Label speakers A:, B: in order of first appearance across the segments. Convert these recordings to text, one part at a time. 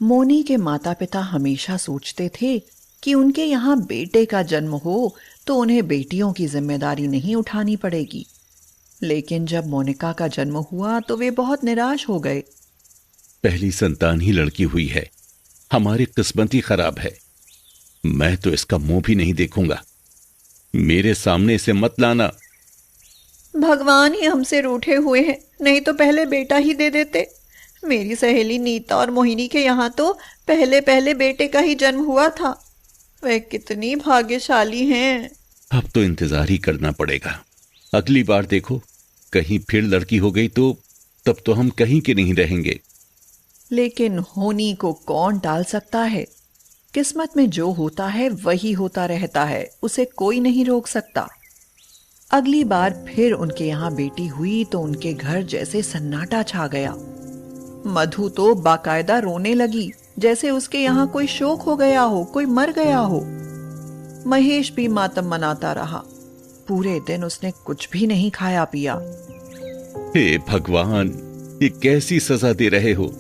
A: मोनी के माता पिता हमेशा सोचते थे कि उनके यहाँ बेटे का जन्म हो तो उन्हें बेटियों की जिम्मेदारी नहीं उठानी पड़ेगी। लेकिन जब मोनिका का जन्म हुआ तो वे बहुत निराश हो गए।
B: पहली संतान ही लड़की हुई है, हमारी किस्मत ही खराब है। मैं तो इसका मुंह भी नहीं देखूंगा। मेरे सामने इसे मत लाना।
A: भगवान ही हमसे रूठे हुए हैं, नहीं तो पहले बेटा ही दे देते। मेरी सहेली नीता और मोहिनी के यहाँ तो पहले पहले बेटे का ही जन्म हुआ था। वे कितनी भाग्यशाली हैं।
B: अब तो इंतजार ही करना पड़ेगा। अगली बार देखो, कहीं फिर लड़की हो गई तो तब तो हम कहीं के नहीं रहेंगे।
A: लेकिन होनी को कौन टाल सकता है। किस्मत में जो होता है वही होता रहता है, उसे कोई नहीं रोक सकता। अगली बार फिर उनके यहाँ बेटी हुई तो उनके घर जैसे सन्नाटा छा गया। मधु तो बाकायदा रोने लगी, जैसे उसके यहाँ कोई शोक हो गया हो, कोई मर गया हो। महेश भी मातम मनाता रहा। पूरे दिन उसने कुछ भी नहीं खाया पिया।
B: हे भगवान, ये कैसी सजा दे रहे हो?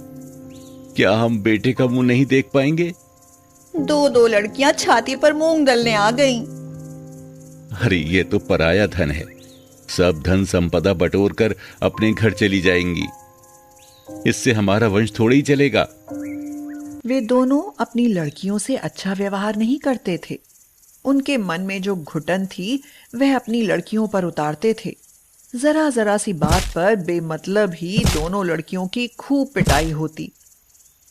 B: क्या हम बेटे का मुंह नहीं देख पाएंगे?
A: दो लड़कियां छाती पर मूंग दलने आ गईं।
B: अरे ये तो पराया धन है। सब धन संपदा बटोर कर अपने घर चली जाएंगी। इससे हमारा वंश थोड़ा ही चलेगा।
A: वे दोनों अपनी लड़कियों से अच्छा व्यवहार नहीं करते थे। उनके मन में जो घुटन थी वह अपनी लड़कियों पर उतारते थे। जरा जरा सी बात पर बेमतलब ही दोनों लड़कियों की खूब पिटाई होती।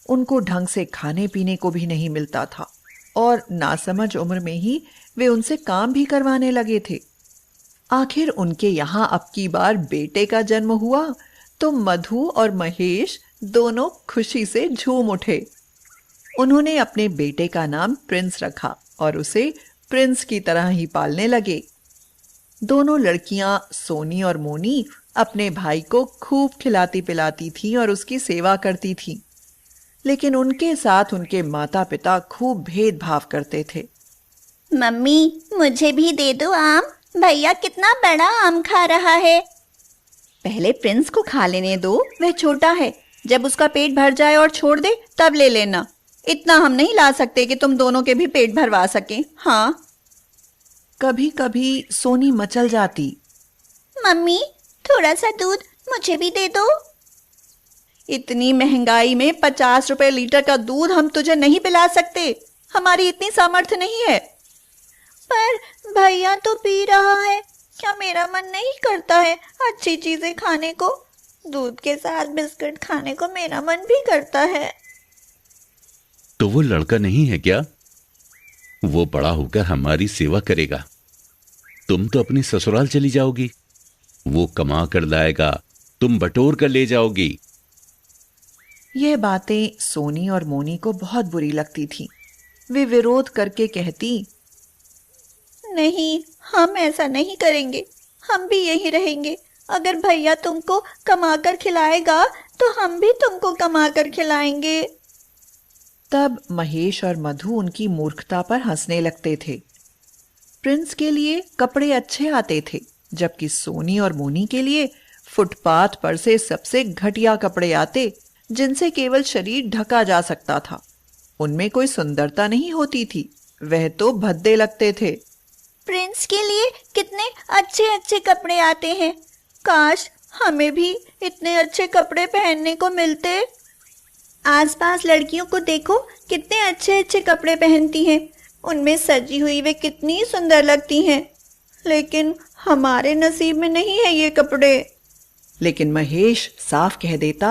A: उनको ढंग से खाने पीने को भी नहीं मिलता था और नासमझ उम्र में ही वे उनसे काम भी करवाने लगे थे। आखिर उनके यहाँ अब की बार बेटे का जन्म हुआ तो मधु और महेश दोनों खुशी से झूम उठे। उन्होंने अपने बेटे का नाम प्रिंस रखा और उसे प्रिंस की तरह ही पालने लगे। दोनों लड़कियां सोनी और मोनी अपने भाई को खूब खिलाती पिलाती थीं और उसकी सेवा करती थीं। लेकिन उनके साथ उनके माता पिता खूब भेदभाव करते थे।
C: मम्मी, मुझे भी दे दो आम। भैया कितना बड़ा आम खा रहा है।
A: पहले प्रिंस को खा लेने दो, वह छोटा है। जब उसका पेट भर जाए और छोड़ दे तब ले लेना। इतना हम नहीं ला सकते कि तुम दोनों के भी पेट भरवा सकें। हाँ। कभी कभी सोनी मचल जाती।
C: मम्मी, थोड़ा सा दूध मुझे भी दे दो।
A: इतनी महंगाई में 50 रुपए लीटर का दूध हम तुझे नहीं पिला सकते। हमारी इतनी सामर्थ्य नहीं है।
C: पर भैया तो पी रहा है। क्या मेरा मन नहीं करता है अच्छी चीजें खाने को? दूध के साथ बिस्किट खाने को मेरा मन भी करता है।
B: तो वो लड़का नहीं है क्या? वो बड़ा होकर हमारी सेवा करेगा। तुम तो अपनी ससुराल चली जाओगी। वो कमा कर लाएगा, तुम बटोर कर ले जाओगी।
A: यह बातें सोनी और मोनी को बहुत बुरी लगती थी। वे विरोध करके कहती,
C: नहीं, हम ऐसा नहीं करेंगे। हम भी यहीं रहेंगे। अगर भैया तुमको कमाकर खिलाएगा तो हम भी तुमको कमाकर खिलाएंगे।
A: तब महेश और मधु उनकी मूर्खता पर हंसने लगते थे। प्रिंस के लिए कपड़े अच्छे आते थे, जबकि सोनी और मोनी के लिए फुटपाथ पर से सबसे घटिया कपड़े आते, जिनसे केवल शरीर ढका जा सकता था। उनमें कोई सुंदरता नहीं होती थी, वह तो भद्दे लगते थे।
C: प्रिंस के लिए कितने अच्छे अच्छे कपड़े आते हैं। काश हमें भी इतने अच्छे कपड़े पहनने को मिलते। आसपास लड़कियों को देखो, कितने अच्छे अच्छे कपड़े पहनती हैं। उनमें सजी हुई वे कितनी सुंदर लगती हैं। लेकिन हमारे नसीब में नहीं है ये कपड़े।
A: लेकिन महेश साफ कह देता,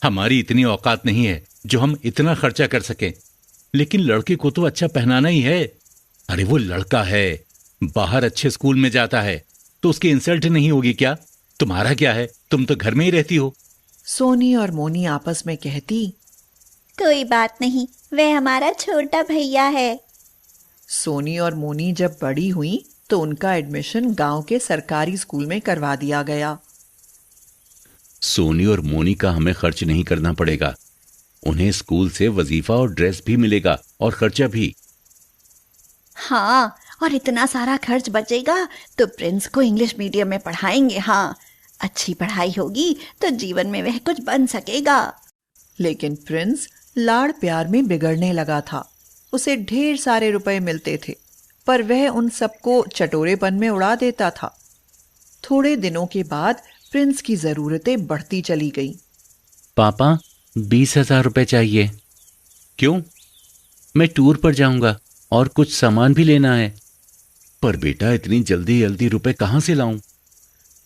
D: हमारी इतनी औकात नहीं है जो हम इतना खर्चा कर सकें। लेकिन लड़के को तो अच्छा पहनाना ही है। अरे वो लड़का है, बाहर अच्छे स्कूल में जाता है, तो उसकी इंसल्ट नहीं होगी क्या? तुम्हारा क्या है, तुम तो घर में ही रहती हो।
A: सोनी और मोनी आपस में कहती,
C: कोई बात नहीं, वह हमारा छोटा भैया है।
A: सोनी और मोनी जब बड़ी हुई तो उनका एडमिशन गांव के सरकारी स्कूल में करवा दिया गया।
B: सोनी और मोनी का हमें खर्च नहीं करना पड़ेगा। उन्हें स्कूल से वजीफा और ड्रेस भी मिलेगा और खर्चा भी।
C: हाँ, और इतना सारा खर्च बचेगा तो प्रिंस को इंग्लिश मीडियम में पढ़ाएंगे। हाँ, अच्छी पढ़ाई होगी तो जीवन में वह कुछ बन सकेगा।
A: लेकिन प्रिंस लाड़ प्यार में बिगड़ने लगा था। उसे ढेर सारे रुपए मिलते थे, पर वह उन सबको चटोरेपन में उड़ा देता था। थोड़े दिनों के बाद प्रिंस की जरूरतें बढ़ती चली गईं।
B: पापा, 20,000 रुपए चाहिए। क्यों? मैं टूर पर जाऊंगा और कुछ सामान भी लेना है। पर बेटा, इतनी जल्दी जल्दी रुपए कहां से लाऊं?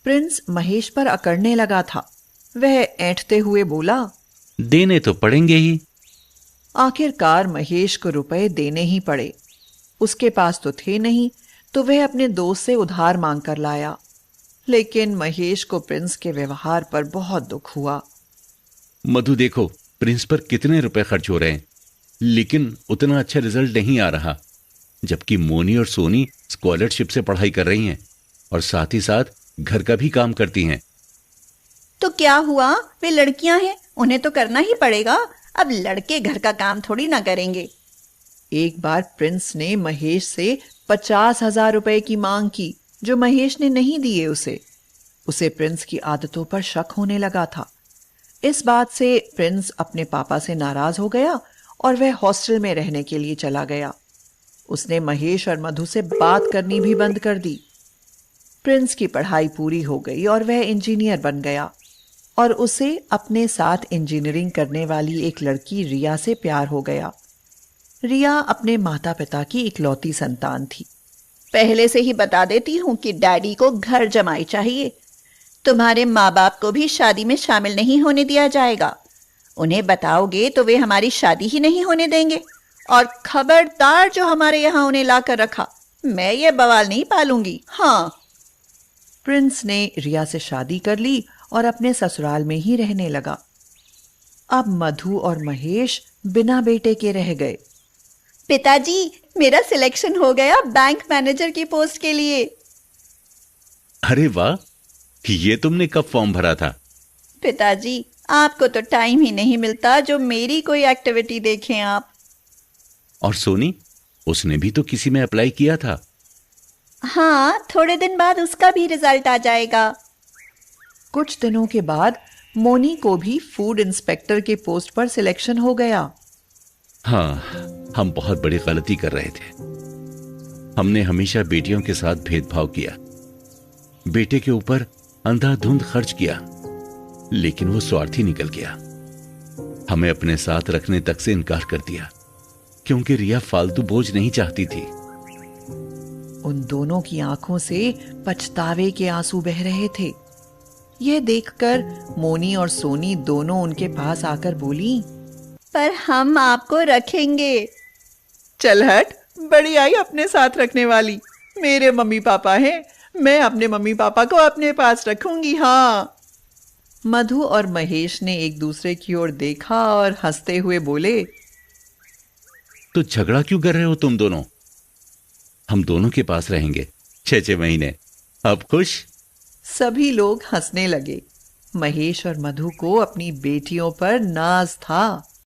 A: प्रिंस महेश पर अकड़ने लगा था। वह ऐंठते हुए बोला,
B: देने तो पड़ेंगे ही।
A: आखिरकार महेश को रुपए देने ही पड़े। उसके पास तो थे नहीं, तो वह अपने दोस्त से उधार मांग कर लाया। लेकिन महेश को प्रिंस के व्यवहार पर बहुत दुख हुआ।
B: मधु, देखो प्रिंस पर कितने रुपए खर्च हो रहे हैं, लेकिन उतना अच्छा रिजल्ट नहीं आ रहा। जबकि मोनी और सोनी स्कॉलरशिप से पढ़ाई कर रही हैं और साथ ही साथ घर का भी काम करती हैं।
C: तो क्या हुआ, वे लड़कियां हैं, उन्हें तो करना ही पड़ेगा। अब लड़के घर का काम थोड़ी ना करेंगे।
A: एक बार प्रिंस ने महेश से 50,000 रुपए की मांग की, जो महेश ने नहीं दिए उसे प्रिंस की आदतों पर शक होने लगा था। इस बात से प्रिंस अपने पापा से नाराज हो गया और वह हॉस्टल में रहने के लिए चला गया। उसने महेश और मधु से बात करनी भी बंद कर दी। प्रिंस की पढ़ाई पूरी हो गई और वह इंजीनियर बन गया, और उसे अपने साथ इंजीनियरिंग करने वाली एक लड़की रिया से प्यार हो गया। रिया अपने माता पिता की इकलौती संतान थी।
C: पहले से ही बता देती हूँ कि डैडी को घर जमाई चाहिए। तुम्हारे माँ बाप को भी शादी में शामिल नहीं होने दिया जाएगा। उन्हें बताओगे तो वे हमारी शादी ही नहीं होने देंगे। और खबरदार, जो हमारे यहाँ उन्हें लाकर रखा, मैं ये बवाल नहीं पालूंगी। हाँ।
A: प्रिंस ने रिया से शादी कर ली और अपने ससुराल में ही रहने लगा। अब मधु और महेश बिना बेटे के रह गए।
C: पिताजी, मेरा सिलेक्शन हो गया बैंक मैनेजर की पोस्ट के लिए।
B: अरे वाह, ये तुमने कब फॉर्म भरा था?
C: पिताजी, आपको तो टाइम ही नहीं मिलता जो मेरी कोई एक्टिविटी देखें आप।
B: और सोनी, उसने भी तो किसी में अप्लाई किया था।
C: हाँ, थोड़े दिन बाद उसका भी रिजल्ट आ जाएगा।
A: कुछ दिनों के बाद मोनी को भी फूड इंस्पेक्टर के पोस्ट पर सिलेक्शन हो गया।
B: हाँ, हम बहुत बड़ी गलती कर रहे थे। हमने हमेशा बेटियों के साथ भेदभाव किया, बेटे के ऊपर अंधाधुंध खर्च किया, लेकिन वो स्वार्थी निकल गया। हमें अपने साथ रखने तक से इनकार कर दिया, क्योंकि रिया फालतू बोझ नहीं चाहती थी।
A: उन दोनों की आंखों से पछतावे के आंसू बह रहे थे। यह देखकर मोनी और सोनी दोनों उनके पास आकर बोली,
C: पर हम आपको रखेंगे।
A: चल हट, बड़ी आई अपने साथ रखने वाली। मेरे मम्मी पापा हैं, मैं अपने मम्मी पापा को अपने पास रखूंगी। हाँ। मधु और महेश ने एक दूसरे की ओर देखा और हंसते हुए बोले,
B: तो झगड़ा क्यों कर रहे हो तुम दोनों? हम दोनों के पास रहेंगे 6 महीने। अब खुश?
A: सभी लोग हंसने लगे। महेश और मधु को अपनी बेटियों पर नाज था।